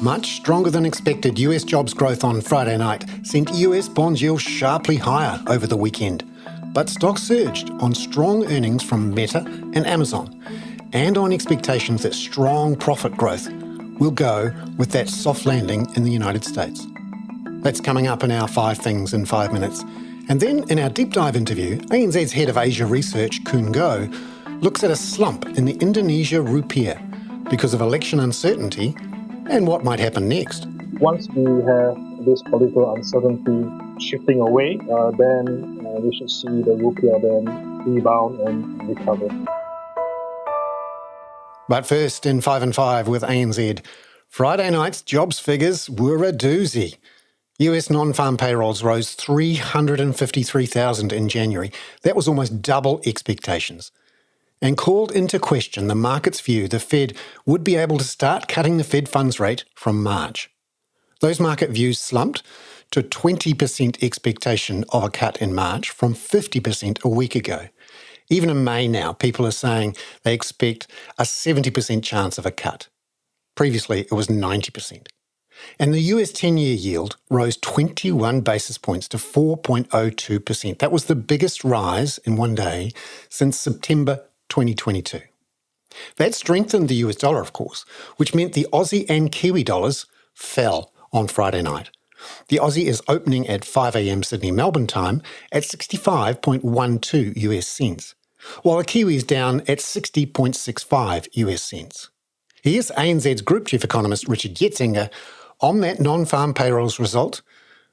Much stronger than expected US jobs growth on Friday night sent US bond yields sharply higher over the weekend. But stocks surged on strong earnings from Meta and Amazon and on expectations that strong profit growth will go with that soft landing in the United States. That's coming up in our 5 Things in 5 Minutes. And then in our deep dive interview, ANZ's Head of Asia Research, Khoon looks at a slump in the Indonesia Rupiah because of election uncertainty and what might happen next. Once we have this political uncertainty shifting away, then we should see the rupiah then rebound and recover. But first, in 5 and 5 with ANZ, Friday night's jobs figures were a doozy. US non-farm payrolls rose 353,000 in January. That was almost double expectations, and called into question the market's view the Fed would be able to start cutting the Fed funds rate from March. Those market views slumped to 20% expectation of a cut in March from 50% a week ago. Even in May now, people are saying they expect a 70% chance of a cut. Previously, it was 90%. And the US 10-year yield rose 21 basis points to 4.02%. That was the biggest rise in one day since September 2022. That strengthened the US dollar, of course, which meant the Aussie and Kiwi dollars fell on Friday night. The Aussie is opening at 5 a.m. Sydney-Melbourne time at 65.12 US cents, while the Kiwi is down at 60.65 US cents. Here's ANZ's Group Chief Economist Richard Yetzinger on that non-farm payrolls result,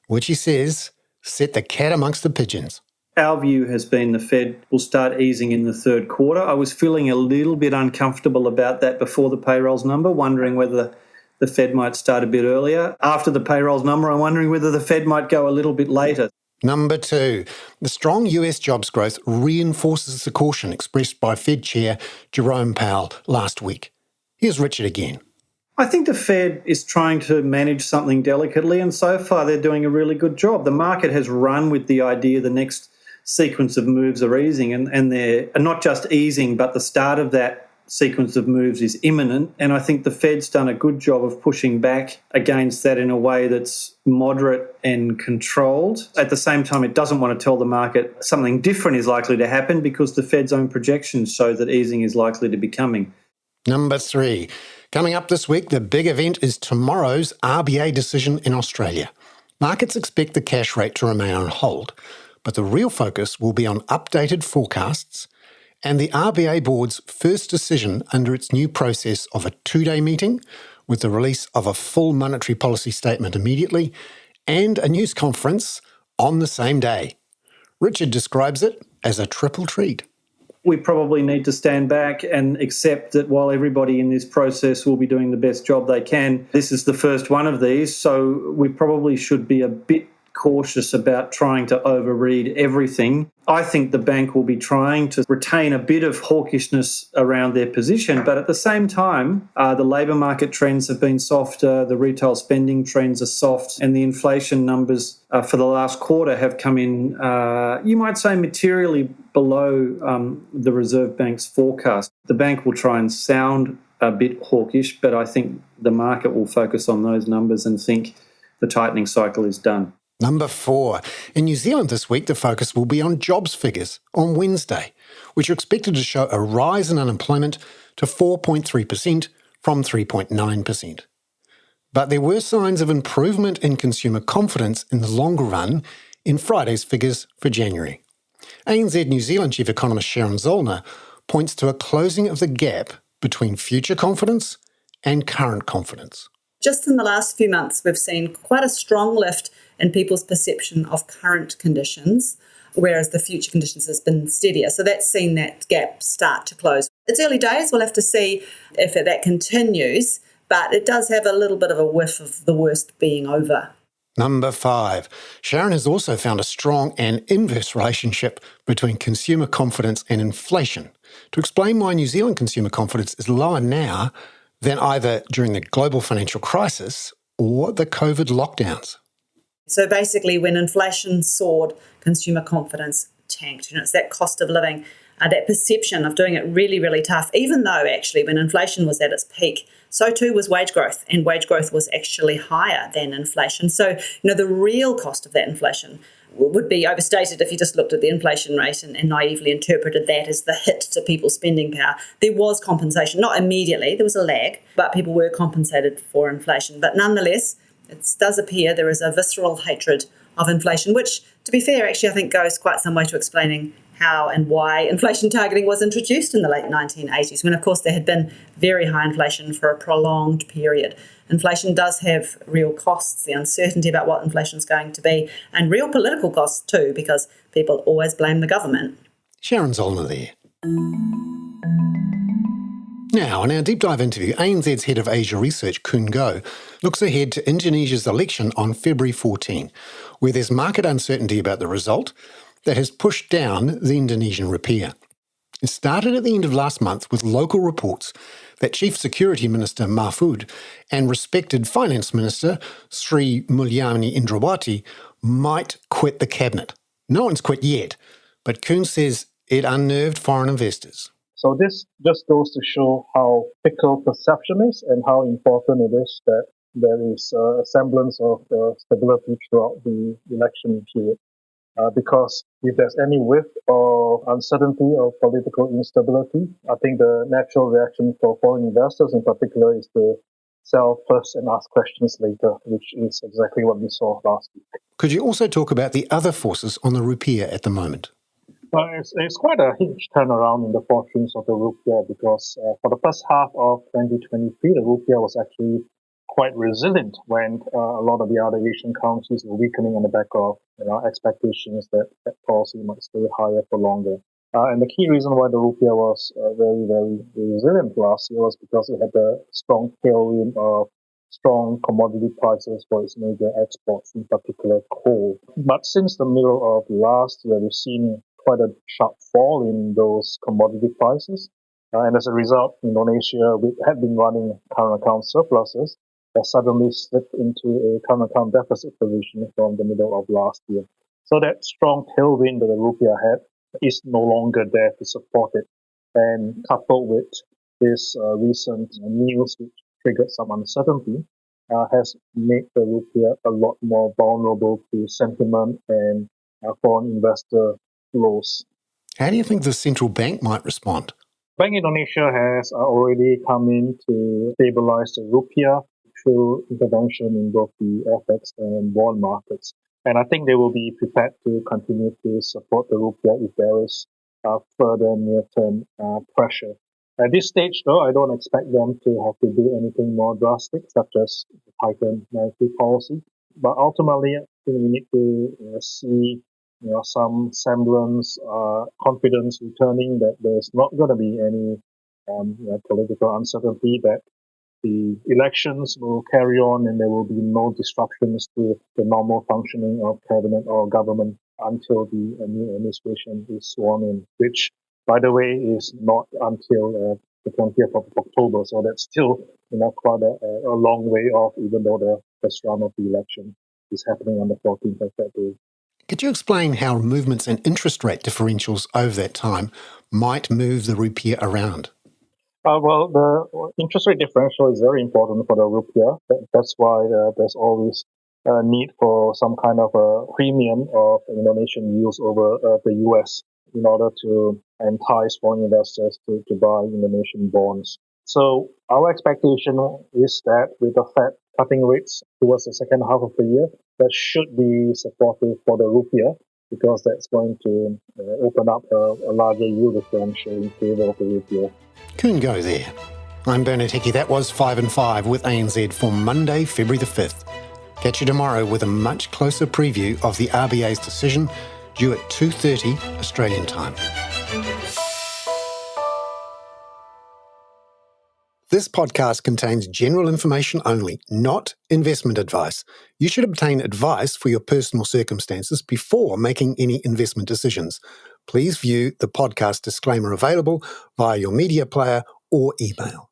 which he says set the cat amongst the pigeons. Our view has been the Fed will start easing in the third quarter. I was feeling a little bit uncomfortable about that before the payrolls number, wondering whether the Fed might start a bit earlier. After the payrolls number, I'm wondering whether the Fed might go a little bit later. Number 2, the strong US jobs growth reinforces the caution expressed by Fed Chair Jerome Powell last week. Here's Richard again. I think the Fed is trying to manage something delicately, and so far they're doing a really good job. The market has run with the idea the next sequence of moves are easing, and they're not just easing, but the start of that sequence of moves is imminent. And I think the Fed's done a good job of pushing back against that in a way that's moderate and controlled. At the same time, it doesn't want to tell the market something different is likely to happen because the Fed's own projections show that easing is likely to be coming. Number 3, coming up this week, the big event is tomorrow's RBA decision in Australia. Markets expect the cash rate to remain on hold, but the real focus will be on updated forecasts and the RBA board's first decision under its new process of a 2-day meeting with the release of a full monetary policy statement immediately and a news conference on the same day. Richard describes it as a triple treat. We probably need to stand back and accept that while everybody in this process will be doing the best job they can, this is the first one of these, so we probably should be a bit cautious about trying to overread everything. I think the bank will be trying to retain a bit of hawkishness around their position, but at the same time, the labour market trends have been softer, the retail spending trends are soft, and the inflation numbers for the last quarter have come in, you might say, materially below the Reserve Bank's forecast. The bank will try and sound a bit hawkish, but I think the market will focus on those numbers and think the tightening cycle is done. Number 4. In New Zealand this week, the focus will be on jobs figures on Wednesday, which are expected to show a rise in unemployment to 4.3% from 3.9%. But there were signs of improvement in consumer confidence in the longer run in Friday's figures for January. ANZ New Zealand Chief Economist Sharon Zollner points to a closing of the gap between future confidence and current confidence. Just in the last few months, we've seen quite a strong lift in people's perception of current conditions, whereas the future conditions has been steadier. So that's seen that gap start to close. It's early days. We'll have to see if that continues, but it does have a little bit of a whiff of the worst being over. Number 5. Sharon has also found a strong and inverse relationship between consumer confidence and inflation to explain why New Zealand consumer confidence is lower now than either during the global financial crisis or the COVID lockdowns. So basically, when inflation soared, consumer confidence tanked. It's that cost of living that perception of doing it really, really tough, even though actually when inflation was at its peak, so too was wage growth, and wage growth was actually higher than inflation. So, the real cost of that inflation would be overstated if you just looked at the inflation rate and naively interpreted that as the hit to people's spending power. There was compensation, not immediately, there was a lag, but people were compensated for inflation. But nonetheless, it does appear there is a visceral hatred of inflation, which, to be fair, actually I think goes quite some way to explaining how and why inflation targeting was introduced in the late 1980s, when, of course, there had been very high inflation for a prolonged period. Inflation does have real costs, the uncertainty about what inflation is going to be, and real political costs too, because people always blame the government. Sharon Zollner there. Now, in our deep dive interview, ANZ's Head of Asia Research, Khoon looks ahead to Indonesia's election on February 14, where there's market uncertainty about the result that has pushed down the Indonesian Rupiah. It started at the end of last month with local reports that Chief Security Minister Mahfud and respected Finance Minister Sri Mulyani Indrawati might quit the cabinet. No one's quit yet, but Khoon says it unnerved foreign investors. So this just goes to show how fickle perception is and how important it is that there is a semblance of stability throughout the election period. Because if there's any whiff of uncertainty or political instability, I think the natural reaction for foreign investors in particular is to sell first and ask questions later, which is exactly what we saw last week. Could you also talk about the other forces on the Rupiah at the moment? Well, it's quite a huge turnaround in the fortunes of the Rupiah because for the first half of 2023, the Rupiah was actually quite resilient when a lot of the other Asian currencies were weakening on the back of expectations that policy might stay higher for longer. And the key reason why the Rupiah was very, very resilient last year was because it had a strong tailwind of strong commodity prices for its major exports, in particular coal. But since the middle of last year, we've seen quite a sharp fall in those commodity prices. And as a result, Indonesia, which had been running current account surpluses, has suddenly slipped into a current account deficit position from the middle of last year. So that strong tailwind that the Rupiah had is no longer there to support it. And coupled with this recent news, which triggered some uncertainty, has made the Rupiah a lot more vulnerable to sentiment and foreign investor flows. How do you think the central bank might respond? Bank Indonesia has already come in to stabilize the Rupiah through intervention in both the FX and bond markets. And I think they will be prepared to continue to support the Rupiah if there is further near-term pressure. At this stage, though, I don't expect them to have to do anything more drastic, such as tighten monetary policy. But ultimately, I think we need to see some semblance, confidence returning that there's not going to be any political uncertainty, that the elections will carry on and there will be no disruptions to the normal functioning of cabinet or government until the new administration is sworn in, which, by the way, is not until the 20th of October. So that's still quite a long way off, even though the first round of the election is happening on the 14th of February. Could you explain how movements in interest rate differentials over that time might move the Rupiah around? Well, the interest rate differential is very important for the Rupiah. That's why there's always a need for some kind of a premium of Indonesian yields over the US in order to entice foreign investors to buy Indonesian bonds. So our expectation is that with the Fed cutting rates towards the second half of the year, that should be supportive for the Rupiah, because that's going to open up a larger yield differential in favor of the Rupiah. Khoon there. I'm Bernard Hickey. That was 5 and 5 with ANZ for Monday, February the 5th. Catch you tomorrow with a much closer preview of the RBA's decision, due at 2:30 Australian time. This podcast contains general information only, not investment advice. You should obtain advice for your personal circumstances before making any investment decisions. Please view the podcast disclaimer available via your media player or email.